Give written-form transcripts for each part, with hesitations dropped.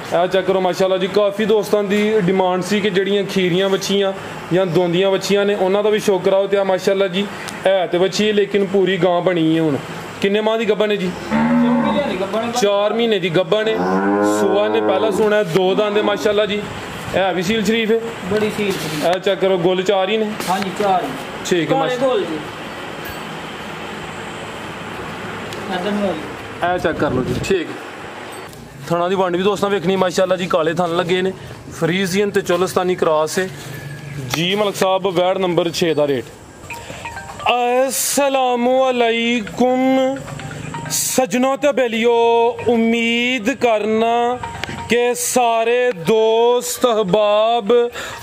Check करो माशाल्लाह जी, काफ़ी दोस्तों की डिमांड सी कि जड़ियाँ खीरियाँ बच्चियाँ या दोंदियाँ बच्चियाँ ने उन्हों का भी शौक कराओ। तो माशाल्लाह जी है तो बच्ची है लेकिन पूरी गां बनी है। हुण किन्ने माह की गब्बन है जी? 4 महीने की गब्बन है। सुआ ने पहला सुना है, 2 दांद माशाल्लाह जी, है भी सील शरीफ है, बड़ी सील शरीफ। चेक करो गोल 4 ही ने। हाँ जी 4 ही। ठीक है चेक कर लो जी। ठीक थना की वंड भी दोस्तों वेखनी माशाल्लाह जी, काले थन लगे ने, फ्रीजियन ते चोलस्तानी क्रॉस है जी। मलक साहब वैड नंबर 6 का रेट। अस्सलामु अलैकुम सजनों ते बेलियो, उम्मीद करना कि सारे दोस्त अहबाब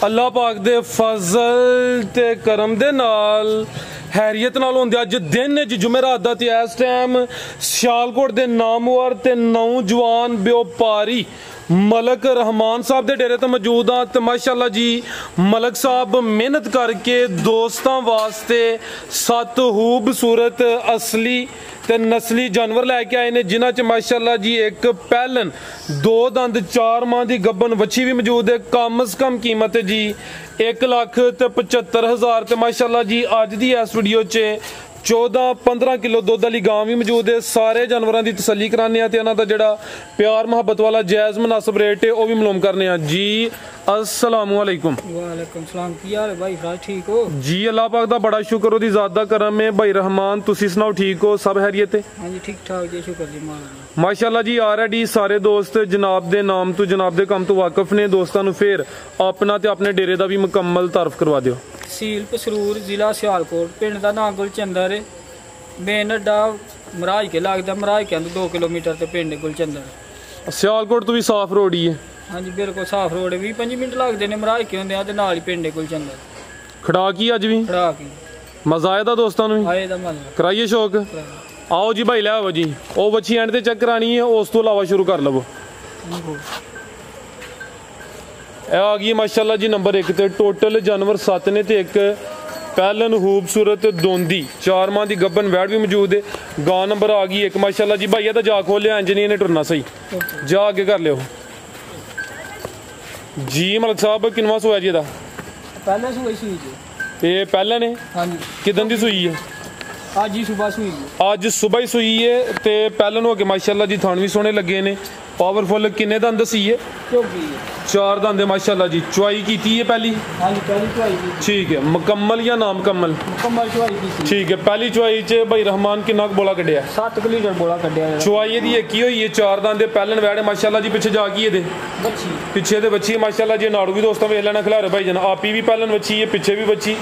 अल्लाह पाक दे फजल ते करम दे नाल हैरियत नाल होंदे। अज दिन च जुमेरात दा ते इस टाइम सियालकोट दे नामवर ते नौजवान व्यापारी मलक रहमान साहब दे डेरे ते मौजूद हाँ। तो माशाल्लाह जी मलक साहब मेहनत करके दोस्तों वास्ते 7 खूबसूरत असली ते नस्ली जानवर लैके आए ने, जिन्हां च माशाल्लाह जी एक पैलन 2 दंद 4 माह की गब्बन वच्छी भी मौजूद है। कम अज कम कीमत है जी 1,75,000। तो माशाल्लाह जी अज दी इस वीडियो च 14-15 किलो दुध वाली गां भी मौजूद है। सारे जानवरों की तसल्ली कराने ते इन्हां दा जिहड़ा प्यार मुहब्बत वाला जायज़ मुनासिब रेट है वह भी मालूम करने जी। अस्सलामु अलैकुम। वालेकुम सलाम। की हाल है भाई साहब, ठीक हो जी? अल्लाह पाक दा बड़ा शुक्र, ओदी ज़ात दा करम है। भाई रहमान तुसी सुनाओ, ठीक हो? सब हैरियत है? हाँ जी ठीक ठाक जी, शुक्र जी मालिक। माशाल्लाह जी ऑलरेडी सारे दोस्त जनाब दे नाम तो जनाब दे काम तो वाकफ ने। दोस्तों नूं फिर अपना ते अपने डेरे दा भी मुकम्मल तारफ करवा दिओ। तहसील पसरूर, जिला सियालकोट, पिंड का नाम गुलचंदर है। मेन अड्डा मराज के लगता, मराज के 2 किलोमीटर ते पिंड गुलचंदर। सियालकोट तो भी साफ रोड ही है? हाँ जी बिल्कुल साफ रोड है। 20-25 मिनट लगते हैं मराज के होंगे, नाल ही पिंड गुलचंदर। खड़ा की अज भी खड़ा की मजा आया था दोस्तों नूं? आए दा मजा कराइए शौक। आओ जी भाई, ले आओ जी। वो बच्ची एंड ते चेक करानी है, उस तो अलावा शुरू कर लवो। आ गई माशाल्लाह जी नंबर 1 ते टोटल जानवर 7 ने ते एक पैलन खूबसूरत दोंदी 4 माह की गब्बन वैड भी मौजूद है। गां नंबर आ गई 1 माशाल्लाह जी। भाई तो जा खोल लिया, इंज नहीं टुरना सही, जा आगे कर लियो जी। मलक साहब किनवा सोया जी? पहले सुई सुई जी, ये पैलन है? हाँ जी। किदन दी सुई है? आज ही सुबह सुई जी। आज सुबह ही सुई है ते पैलन हो के माशाल्लाह जी थान भी सोहने लगे ने। पावरफुल किन्ने दंद सी है? 4 दंद माशाल्लाह जी। चुआई की है पहली? हाँ जी पहली चुआई की। ठीक है, मुकम्मल या ना मुकम्मल? मुकम्मल चुआई की। ठीक है, पहली चुआई च भाई रहमान किन्ना बोला कड्डिया? 7 लीटर बोला कड्डिया। चुआई दी एक ही हुई है, 4 दंद पैलन वैड माशाल्लाह जी। पिछे जा की बच्ची, पिछे दे बच्ची माशाल्लाह जी। नाड़ू भी दोस्तों वेख लेना खिलारे भाई जन, आपी भी पैलन बच्ची है, पिछे भी बच्ची।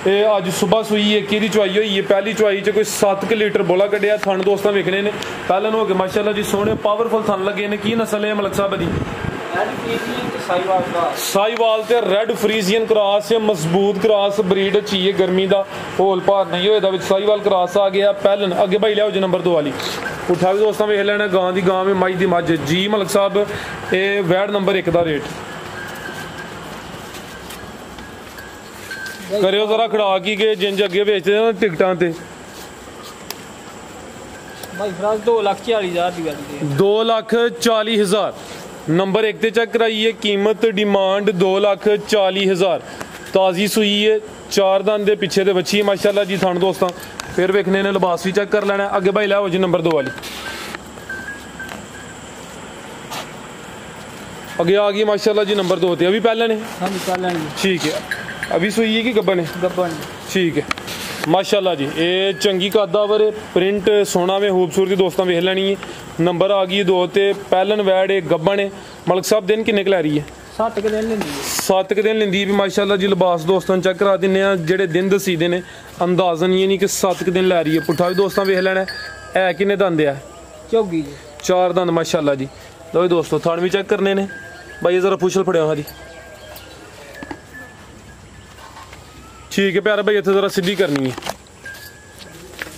अज सुबह सुई है, की चुआई हुई है। पहली चुआई च कोई 7 लीटर बोला कड्डिया। थन दोस्तों वेखने ने पैलन हो गए माशाल्लाह जी, सोहने पावरफुल थन लगे ने। की नस्ल है मलक साहब दी? साहिवाल ते रेड फ्रीजियन क्रॉस है, मजबूत क्रॉस ब्रीड अच्छी है। गर्मी का होल भार नहीं होएदा विच साहिवाल क्रॉस आ गया पैलन। अगे भाई लियाओ जी नंबर 2 वाली। उठा भी दोस्तों वेख लेना, गां दी गां में मज दी मज जी। मलक साहब ये वैड नंबर 1 का रेट करियो जरा खड़ा की गए जिंज अगे बेचते ना टिकटां ते। भाई 2,40,000 दी। 2,40,000 नंबर 1 ते चेक कराइए। कीमत डिमांड 2,40,000। ताज़ी सुई है, 4 दंद दे पिछे दे बच्ची माशाल्लाह जी। थान दोस्तों फिर वेखने ने, लिबास भी चेक कर लेना। अगे भाई लाओ जी नंबर 2 वाली। अगे आ गई माशाल्लाह जी नंबर 2 ते अभी पहले ने। हाँ जी पहले ने। ठीक है, अभी सुई है कि गब्बन है? गब्बन। ठीक है माशाल्लाह जी। ये चंगी कदावर प्रिंट सोना में खूबसूरती दोस्तों वेख लेनी है। नंबर आ गई 2 ते पैलन वैड है, गब्बन है। मलक साहब दिन किन्ने लै रही है? 7 दिन लेंदी। 7 दिन लेंदी भी माशाल्लाह जी। लिबास दोस्तों चेक करा दिन्ने आ, जेह्ड़े दिन दसी दे ने अंदाजन ये नहीं कि 7 दिन लै रही है। पुट्ठा भी दोस्तों वेख लेना है। किन्ने दंद है? चौगी जी। 4 दंद माशाल्लाह जी। लो दोस्तों थान भी चेक करने ने। भाई जरा पुछल फड़िया हाँ जी। ठीक है प्यारे भाई, इतने जरा सीधी करनी है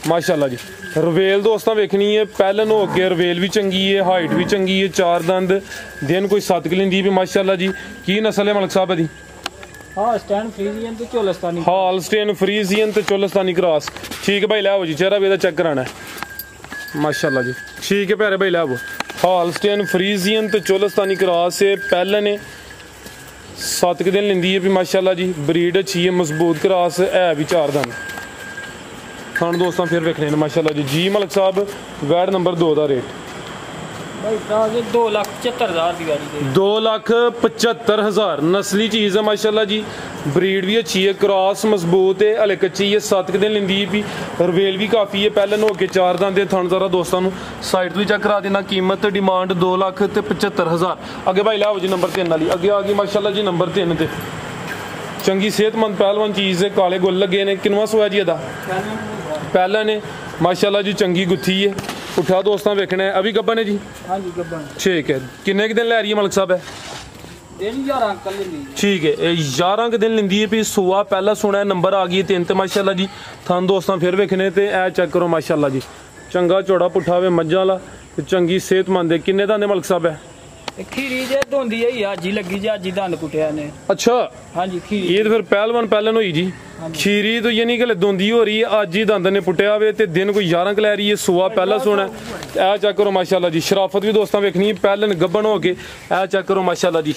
माशाल्लाह जी। रवेल दोस्तों वेखनी है, पैलन हो के रवेल भी चंगी है, हाइट भी चंगी है। 4 दंद दिन कोई 7 लेंदी भी माशाल्लाह जी। की नस्ल है मलक साहब दी? हालस्टेन फ्रीजियन ते चोलस्तानी। हालस्टेन फ्रीजियन ते चोलस्तानी क्रॉस। ठीक है भाई, लै आओ जी, चेहरा भी चेक कराना है माशाल्लाह जी। ठीक है प्यारे भाई, लै आओ। हालस्टेन फ्रीजियन ते चोलस्तानी क्रॉस है, पहले ने 7 दिन लेंदी है भी माशाल्लाह जी, ब्रीड अच्छी है, मजबूत क्रॉस है भी 4 दिन। खान दोस्तों फिर वेखने ने माशाल्लाह जी मलिक साहब वैड नंबर 2 का रेट भाई साहब 2,75,000 की गाड़ी दे। 2,75,000 नस्ली चीज़ है माशाल्लाह जी, ब्रीड भी अच्छी है, क्रॉस मजबूत है, हले कच्ची है, 7 दिन लेंदी है भी, रवेल भी काफ़ी है, पहले हो के 4 दांत दे। थन जरा दोस्तों साइड तो भी चेक करा देना। कीमत डिमांड 2,75,000। अगे भाई लाओ जी नंबर 3 वाली, अगे आ गई माशाल्लाह जी नंबर 3 ते चंगी सेहतमंद पहलवान चीज़ है, काले गुल लगे ने। किनवा सोया जी अदा पहला ने माशाल्लाह जी, चंगी गुत्थी है, उठा दोस्तों वेखना है। अभी गब्बन है जी? हाँ जी गब्बन। ठीक है, किन्ने के दिन लै रही है मलिक साहब है? ठीक है, 11 के दिन लेंदी है भी। सुआ पहला सुना है, नंबर आ गई 3 ते माशाल्लाह जी। थान दोस्तों फिर वेखने ते ए चेक करो माशाल्लाह जी, चंगा चौड़ा पुट्ठा वे मज्झां वाला, चंगी सेहतमंद है। किन्ने दाने मलिक साहब है? खीरी जे धोंदी है, अज ही लगी जे, अज ही दंद कुटिया ने। अच्छा हाँ जी खीरी। ये तो फिर पहलवान पहलन हुई जी, खीरी तो यानी कि धोंदी हो रही है, अज ही दंद ने पुट्टिया वे ते दिन कोई 11 लै रही है। सुआ पहला सोना है, ए चेक करो माशाल्लाह जी। शराफत भी दोस्तों वेखनी है, पहलन गब्बन हो के ए चेक करो माशाल्लाह जी,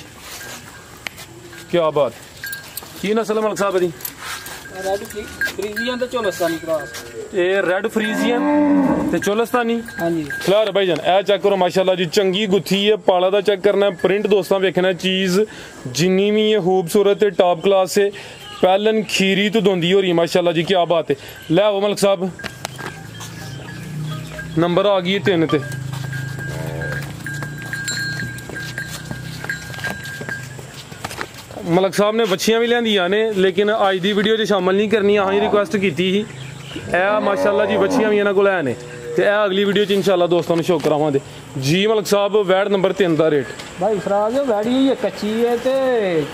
क्या बात। की नस्ल मलिक साहब दी? फ्रीजियन ते चोलस्तानी क्रॉस। ये रेड फ्रीजियन ते चोलस्तानी। हाँ जी खिलार भाई जान, ए चेक करो माशाल्लाह जी, चंगी गुत्थी है, पाला दा चेक करना है, प्रिंट दोस्तों वेखना है, चीज़ जिन्नी भी है खूबसूरत है, टॉप क्लास है। पहलन खीरी तो धोंदी हो रही है माशाल्लाह जी, क्या बात है। ले आओ मलिक साहब नंबर आ गई है 3 ते। मलिक साहब ने बच्चियां भी लियांदियां ने, लेकिन अज की वीडियो च शामिल नहीं करनी, अं रिक्वेस्ट की थी। ए माशाल्लाह जी बच्चियां भी इन्होंने को है ने, ते ए अगली वीडियो च इंशाल्लाह दोस्तों शो करावांगे जी। मलिक साहब वैड नंबर 3 का रेट भाई फराज वैड़ी है कच्ची है, ते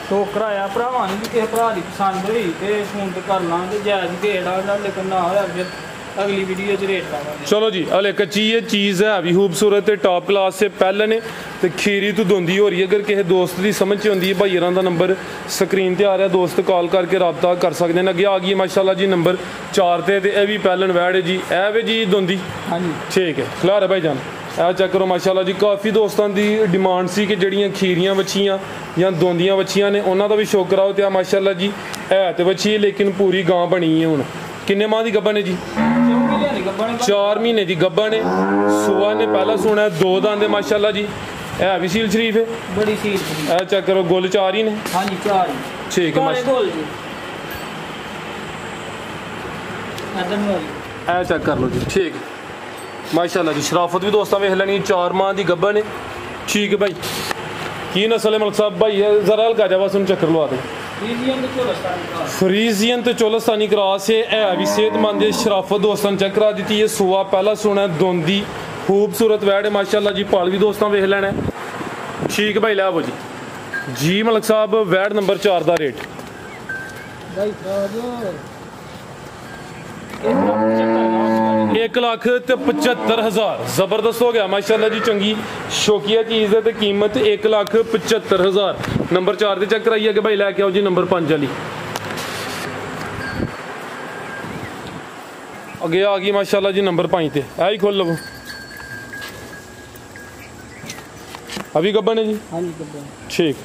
टोकरा आया भरावां भी किसी भरा की पसंद हुई ते फोन ते कर लांगे, जायज डेढ़ आना, लेकिन ना होया फिर अगली वीडियो च रेट पावांगे। चलो जी, हले कच्ची ये चीज़ है, भी खूबसूरत है, टॉप क्लास से पहले ने ते खीरी तो धोंदी हो रही है। अगर किसी दोस्त की समझ च आती है, भाई का नंबर स्क्रीन ते आ रहा, दोस्त कॉल करके रबता कर सकते हैं। अगे आ गई माशाल्लाह जी नंबर 4 ते ए भी पहलन वैड है जी, ए वे जी धोंदी। हाँ जी ठीक है, खिलार भाई जान ए चेक करो माशाल्लाह जी। काफ़ी दोस्तों की डिमांड सी कि जड़ियाँ खीरियाँ बच्चियाँ या दोंदियाँ बच्चियाँ ने, उन्हों का भी शो कराओ। तो माशाल्लाह जी है तो बच्ची है, लेकिन पूरी गां बनी है। हूँ किन्ने माह की गब्बन है जी? 4 महीने की गब्बन है। सुआ ने पहला सुना है, 2 दांद माशाल्लाह जी, है भी सील शरीफ है, बड़ी सील। ए चेक करो, गुल 4 ही ने। हाँ जी 4 ही। ठीक है ए चेक कर लो जी। ठीक है माशाल्लाह जी, शराफत भी दोस्तों वेख लैनी, 4 माह की गब्बन है। ठीक है भाई, की नस्ल है मलिक साहब? भाई जरा हल्का जा बस चक्कर लवा दो। फ्रीजियन तो चोलस्तानी क्रॉस है भी सेहतमंद है, शराफत दोस्तों चेक करा दी है। सुआ पहला सोना दोंदी, खूबसूरत वैड है माशाल्लाह जी, पाल भी दोस्तों वेख लेना है। ठीक भाई लै जी जी मलिक साहब वैड नंबर 4 का रेट 1,75,000। जबरदस्त हो गया माशाल्लाह जी, चंगी शौकिया चीज़ है, तो कीमत 1,75,000। नंबर 4 से चेक कराइए कि भाई लैके आओ जी नंबर 5 वाली। अगे आ गई माशाल्लाह जी नंबर 5 ते, है ही खोल लो। अभी गब्बन है जी? हाँ जी गब्बन। ठीक,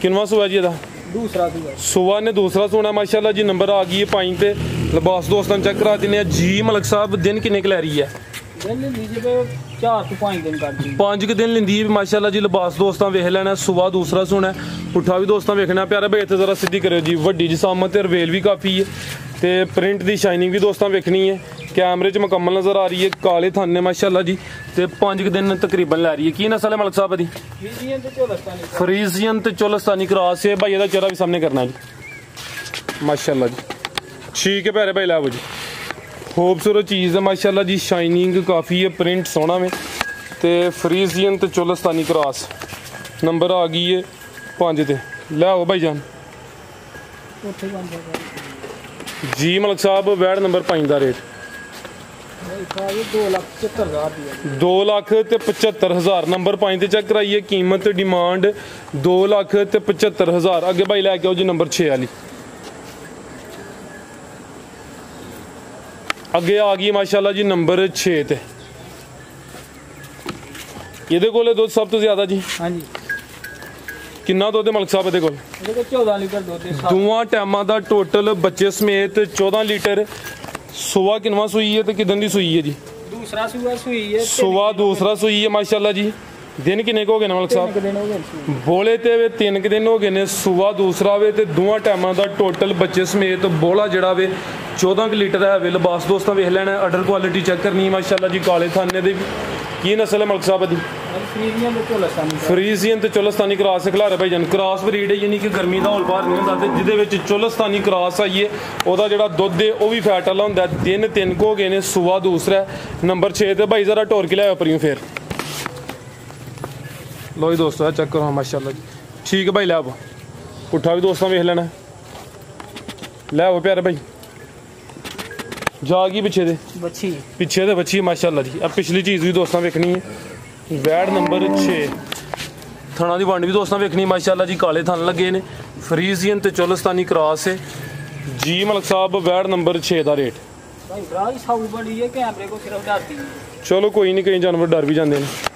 किनवा सुआ जी एदा? दूसरा सुआ ने दूसरा सोना माशाल्लाह जी, नंबर आ गई है 5 ते। लिबास दोस्तों चेक करा देने जी मलिक साहब। दिन किन्ने क लै रही है? 4 से 5 दिन कर दी। 5 के दिन लेंदी है माशाल्लाह जी। लिबास दोस्तों वेख लेना, सुबह दूसरा सोना है, पुट्ठा भी दोस्तों वेखना। प्यारा भाई इतने जरा सीधी करो जी, वड्डी जिसामत है, रवेल भी काफ़ी है, तो प्रिंट की शाइनिंग भी दोस्तों वेखनी है। कैमरे च मुकम्मल नज़र आ रही है, काले थन ने माशाल्लाह जी, तो 5 के दिन तकरीबन लै रही है। की नस्ल है मलिक साहब दी? फ्रीजियन तो चोलस्तानी क्रॉस है। भाई चेहरा भी सामने करना जी माशाल्लाह जी। ठीक है प्यारे भाई लै जी, खूबसूरत चीज़ है माशाल्लाह जी, शाइनिंग काफ़ी है, प्रिंट सोना में, तो फ्रीजियन तो चोलस्तानी क्रॉस। नंबर आ गई है 5 ते, लै आओ भाई जान जी मलिक साहब। वैड नंबर 5 का रेट 2,75,000। नंबर 5 ते चेक कराइए, कीमत डिमांड 2,75,000। अगे भाई लैके आओ जी नंबर 6 वाली। अगे आ गई माशाल्लाह जी नंबर 6 ते, ਇਹਦੇ ਕੋਲੇ ਦੁੱਧ ਸਭ ਤੋਂ ਜ਼ਿਆਦਾ ਜੀ ਹਾਂਜੀ ਕਿੰਨਾ ਦੁੱਧ ਹੈ ਮਲਕ ਸਾਹਿਬ ਇਹਦੇ ਕੋਲ ਇਹਦੇ ਕੋਲ 14 ਲੀਟਰ ਦੁੱਧ ਹੈ ਦੋਵਾਂ ਟਾਈਮਾਂ ਦਾ ਟੋਟਲ ਬੱਚੇ ਸਮੇਤ 14 ਲੀਟਰ ਸੁਆ ਕਿੰਨਵਾਂ ਸੂਈ ਹੈ ਤੇ ਕਿਦਨ ਦੀ ਸੂਈ ਹੈ ਜੀ दूसरा सुबह सुई है ਸੁਆ ਦੂਸਰਾ ਸੂਈ ਹੈ ਮਾਸ਼ਾਅੱਲਾ ਜੀ ਦਿਨ ਕਿੰਨੇ ਕੁ ਹੋ ਗਏ ਨੇ ਮਲਕ ਸਾਹਿਬ दिन हो गए ਬੋਲੇ ਤੇ ਵੇ 3 ਦਿਨ ਹੋ ਗਏ ਨੇ ਸੁਆ ਦੂਸਰਾ ਵੇ ਤੇ ਦੋਵਾਂ ਟਾਈਮਾਂ ਦਾ ਟੋਟਲ ਬੱਚੇ ਸਮੇਤ ਬੋਲਾ ਜਿਹੜਾ ਵੇ 14 ਕੁ ਲੀਟਰ ਹੈ ਵੇ ਲਿਬਾਸ ਦੋਸਤਾਂ ਵੇਖ ਲੈਣਾ ਆਰਡਰ ਕੁਆਲਿਟੀ ਚੈੱਕ ਕਰਨੀ ਮਾਸ਼ਾਅੱਲਾ ਜੀ ਕਾਲੇ ਥਾਨੇ ਦੇ ਕੀ ਨਸਲ ਹੈ ਮਲਕ ਸਾਹਿਬ ਦੀ फ्रीजियन तो लसानी ਫਰੀਜ਼ੀਅਨ ਤੇ ਚੋਲਸਤਾਨੀ ਕ੍ਰਾਸ ਖਿਲਾਰਾ ਭਾਈ ਜਨ ਕ੍ਰਾਸ ਬਰੀਡ ਹੈ ਯਾਨੀ ਕਿ ਗਰਮੀ ਦਾ ਹੌਲ ਬਾਹਰ ਨਹੀਂ ਹੁੰਦਾ ਤੇ ਜਿਹਦੇ ਵਿੱਚ ਚੋਲਸਤਾਨੀ ਕ੍ਰਾਸ ਆਈਏ ਉਹਦਾ ਜਿਹੜਾ ਦੁੱਧ ਹੈ ਉਹ ਵੀ ਫੈਟ ਵਾਲਾ ਹੁੰਦਾ ਦਿਨ 3 ਹੋ ਗਏ ਨੇ ਸੁਆ ਦੂਸਰਾ ਨੰਬਰ 6 ਤੇ ਭਾਈ ਜ਼ਰਾ ਟੋਰ ਕੇ ਲਿਆਓ ਪਰਿਓ ਫੇਰ ਲੋ ਜੀ ਦੋਸਤੋ ਚੈੱਕ ਕਰੋ ਮਾਸ਼ਾਅੱਲਾ ਜੀ ਠੀਕ ਹੈ ਭਾਈ ਲੈ ਆਓ ਪੁੱਠਾ ਵੀ ਦੋਸਤਾਂ ਵੇਖ ਲੈਣਾ ਲੈ ਆਓ ਪਿਆਰੇ ਭਾਈ ਜਾ ਗਈ ਪਿੱਛੇ ਦੇ ਬੱਚੀ ਮਾਸ਼ਾਅੱਲਾ ਜੀ ਆ ਪਿਛਲੀ ਚੀਜ਼ ਵੀ ਦੋਸਤਾਂ ਵੇਖਣੀ ਹੈ ਵੈੜ ਨੰਬਰ 6 ਥਣਾ ਦੀ ਵੰਡ ਵੀ ਦੋਸਤਾਂ ਵੇਖਣੀ ਮਾਸ਼ਾਅੱਲਾ ਜੀ ਕਾਲੇ ਥਣ ਲੱਗੇ ਨੇ ਫਰੀਜ਼ੀਅਨ ਤੇ ਚੋਲਸਤਾਨੀ ਕ੍ਰਾਸ ਹੈ ਜੀ ਮਲਕ ਸਾਹਿਬ ਵੈੜ ਨੰਬਰ 6 ਦਾ ਰੇਟ भाई बड़ा साउ बड़ी है कैमरे को सिर्फ डरती है ਚਲੋ ਕੋਈ ਨਹੀਂ ਕਈ ਜਾਨਵਰ ਡਰ ਵੀ ਜਾਂਦੇ ਨੇ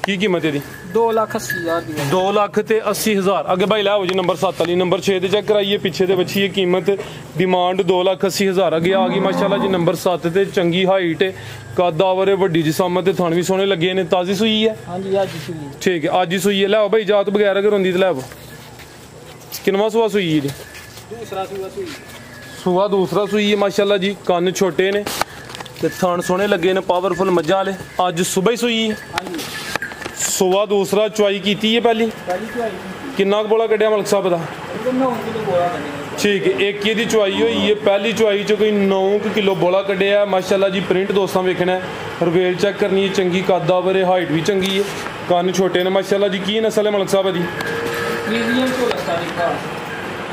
ਕੀ ਕੀਮਤ ਇਹਦੀ 2,80,000 दी 2 ਲੱਖ ਤੇ 80,000 ਅੱਗੇ ਭਾਈ ਲੈ ਆਓ ਜੀ ਨੰਬਰ 7 ਵਾਲੀ ਨੰਬਰ 6 ਤੇ ਚੈੱਕ ਕਰਾਈਏ ਪਿੱਛੇ ਦੇ ਬੱਚੀ ਇਹ ਕੀਮਤ ਡਿਮਾਂਡ 2,80,000 ਅੱਗੇ ਆ ਗਈ ਮਾਸ਼ਾਅੱਲਾ ਜੀ ਨੰਬਰ 7 ਤੇ ਚੰਗੀ ਹਾਈਟ ਹੈ ਕੱਦ ਆਵਰ ਹੈ ਵੱਡੀ ਜਿਸਮਤ ਤੇ ਥਣ ਵੀ ਸੋਹਣੇ ਲੱਗੇ ਨੇ ਤਾਜ਼ੀ ਸੂਈ ਹੈ हाँ जी आज सुई ਠੀਕ ਹੈ ਅੱਜ ਹੀ ਸੂਈ ਹੈ ਲੈ ਆਓ ਭਾਈ ਜਾਤ ਬਗੈਰ ਅਗਰ ਹੁੰਦੀ ਤੇ ਲੈ ਆਓ ਕਿੰਨਵਾਂ ਸੂਆ ਸੂਈ ਹੈ ਜੀ दूसरा सुबह सुई ਸੂਆ ਦੂਸਰਾ ਸੂਈ ਹੈ ਮਾਸ਼ਾਅੱਲਾ ਜੀ ਕੰਨ ਛੋਟੇ ਨੇ ਤੇ ਥਣ ਸੋਹਣੇ ਲੱਗੇ ਨੇ ਪਾਵਰਫੁਲ ਮੱਝਾਂ ਵਾਲੇ ਅੱਜ ਸਵੇਰ ਹੀ ਸੂਈ ਹੈ हाँ जी ਸੂਆ ਦੂਸਰਾ ਚੁਆਈ ਕੀਤੀ ਹੈ ਪਹਿਲੀ पहली चुआई ਕਿੰਨਾ ਕੁ ਬੋਲਾ ਕੱਢਿਆ ਮਲਕ ਸਾਹਿਬ ਦਾ इसको 9 किलो बोला करने ਠੀਕ ਹੈ ਇੱਕ ਇਹਦੀ ਚੁਆਈ ਹੋਈ ਹੈ ਪਹਿਲੀ ਚੁਆਈ ਚ ਕੋਈ 9 ਕਿਲੋ ਬੋਲਾ ਕੱਢਿਆ ਮਾਸ਼ਾਅੱਲਾ ਜੀ ਪ੍ਰਿੰਟ ਦੋਸਤਾਂ ਵੇਖਣਾ ਰਵੇਲ ਚੈੱਕ ਕਰਨੀ ਹੈ ਚੰਗੀ ਕੱਦ ਆਵਰ ਹਾਈਟ ਵੀ ਚੰਗੀ ਹੈ ਕੰਨ ਛੋਟੇ ਨੇ ਮਾਸ਼ਾਅੱਲਾ ਜੀ ਕੀ ਨਸਲ ਹੈ ਮਲਕ ਸਾਹਿਬ ਦੀ फ्रीजियन तो लसानी का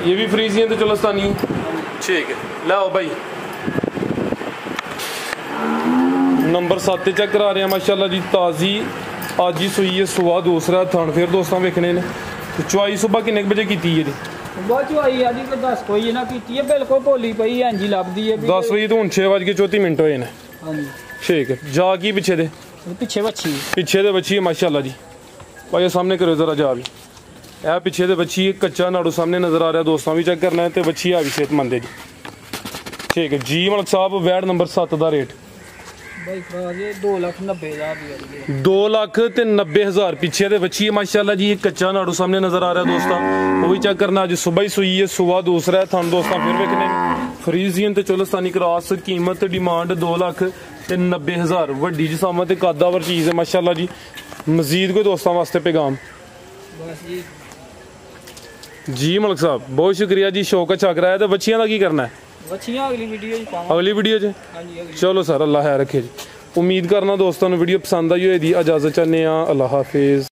ਇਹ ਵੀ ਫਰੀਜ਼ੀਅਨ ਤੇ ਚੋਲਸਤਾਨੀ ਠੀਕ ਹੈ ਲੈ ਆਓ ਭਾਈ ਨੰਬਰ 7 ਤੇ ਚੈੱਕ ਕਰਾ ਰਹੇ ਆ ਮਾਸ਼ਾਅੱਲਾ ਜੀ ਤਾਜ਼ੀ ਅੱਜ ਹੀ ਸੂਈ ਹੈ ਸੁਆ ਦੂਸਰਾ ਥਣ ਫੇਰ ਦੋਸਤਾਂ ਵੇਖਣੇ ਨੇ ਤੇ ਚੁਆਈ ਸੁਬਾ ਕਿੰਨੇ ਕੁ ਵਜੇ ਕੀਤੀ ਹੈ ਜੀ बहुत चुआई आज को 10 कोई ना की है बिल्कुल भोली पई है जी लभदी है 10 ਵਜੇ ਤੋਂ ਹੁਣ 6:34 ਹੋਏ ਨੇ हाँ जी ਠੀਕ ਹੈ ਜਾ ਕੀ ਪਿੱਛੇ ਦੇ पीछे बच्ची ਪਿੱਛੇ ਦੇ ਬੱਚੀ ਹੈ ਮਾਸ਼ਾਅੱਲਾ ਜੀ ਭਾਈ ਇਹ ਸਾਹਮਣੇ ਕਰੋ ਜ਼ਰਾ ਜਾ ਵੀ ਇਹ ਪਿੱਛੇ ਦੇ ਬੱਚੀ ਹੈ ਕੱਚਾ ਨਾੜੂ ਸਾਹਮਣੇ ਨਜ਼ਰ ਆ ਰਿਹਾ ਦੋਸਤਾਂ ਵੀ ਚੈੱਕ ਕਰਨਾ ਹੈ ਤੇ ਬੱਚੀ ਆ ਵੀ ਸਿਹਤਮੰਦ ਹੈ ਜੀ ਠੀਕ ਹੈ ਜੀ ਮਲਕ ਸਾਹਿਬ ਵੈੜ ਨੰਬਰ 7 ਦਾ ਰੇਟ भाई खराज 2,90,000 दी है 2 ਲੱਖ ਤੇ 90,000 ਪਿੱਛੇ ਦੇ ਬੱਚੀ ਹੈ ਮਾਸ਼ਾਅੱਲਾ ਜੀ ਇਹ ਕੱਚਾ ਨਾੜੂ ਸਾਹਮਣੇ ਨਜ਼ਰ ਆ ਰਿਹਾ ਦੋਸਤਾਂ ਉਹ ਵੀ ਚੈੱਕ ਕਰਨਾ ਅੱਜ ਸਵੇਰ ਹੀ ਸੂਈ ਹੈ ਸੁਆ ਦੂਸਰਾ ਥਣ ਦੋਸਤਾਂ ਫਿਰ ਵੇਖਣੇ ਫਰੀਜ਼ੀਅਨ ਤੇ ਚੋਲਸਤਾਨੀ ਕ੍ਰਾਸ ਕੀਮਤ ਡਿਮਾਂਡ 2 ਲੱਖ ਤੇ 90,000 ਵੱਡੀ ਜਿਸਾਮਤ ਤੇ ਕੱਦਾਵਰ ਚੀਜ਼ ਹੈ ਮਾਸ਼ਾਅੱਲਾ ਜੀ ਮਜ਼ੀਦ ਕੋਈ ਦੋਸਤਾਂ ਵਾਸਤੇ ਪੈਗਾਮ बस जी ਜੀ ਮਲਕ ਸਾਹਿਬ ਬਹੁਤ ਸ਼ੁਕਰੀਆ ਜੀ ਸ਼ੌਕ ਅੱਛਾ ਕਰਾਇਆ ਤੇ ਬੱਚੀਆਂ ਦਾ ਕੀ ਕਰਨਾ ਹੈ बच्चियां अगली वीडियो च पावां ਅਗਲੀ ਵੀਡੀਓ 'ਚ हाँ जी अगली ਚਲੋ ਸਰ ਅੱਲਾ ਹੈ ਰੱਖੇ ਜੀ ਉਮੀਦ ਕਰਨਾ ਦੋਸਤਾਂ ਨੂੰ ਵੀਡੀਓ ਪਸੰਦ ਆਈ ਹੋਏਗੀ ਇਜਾਜ਼ਤ ਚਾਹੁੰਦੇ ਆ ਅੱਲਾ ਹਾਫਿਜ਼